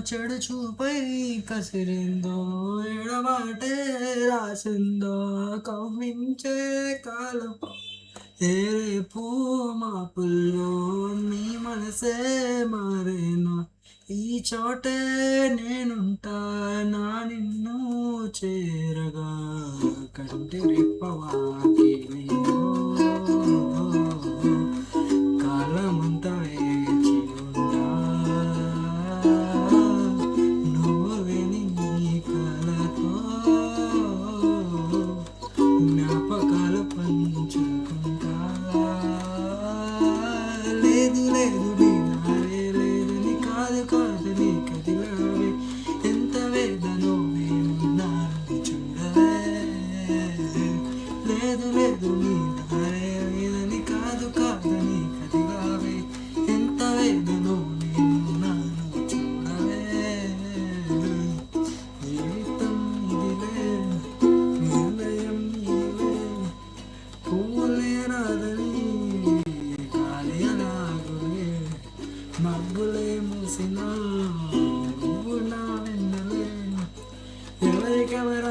చెడు చూపై కసిరిందో ఎడబాటే రాసిందో కవ్వించే కాలం ఏ రేపు మాపుల్లో నీ మనసే మారేను ఈ చోటే నేనుంటా నా నిన్ను చేరగా కంటి రెప్పవాకి కాలమంతా వేచి ఉన్నా నువ్వు విని నీ కలతో జ్ఞాపకాలు పంచుకుంటా లేదు లేదు నీలాగే లేదని కాదు కాదు నీ కదిలావే ఎంత వేదనో నేనున్నాను చూడవే లేదు లేదు నీలాగే లేదని కాదు కాదు నీ కదిలావే ఎంత వేదనో నేనున్నాను చూడవే జీవితం ఇదిలే నిర్ణయం ఇదిలే పూలే రాదని గాలి అలాగులే మబ్బులే మూసినా నువ్వు నా వెన్నెలే ఎవరికెవర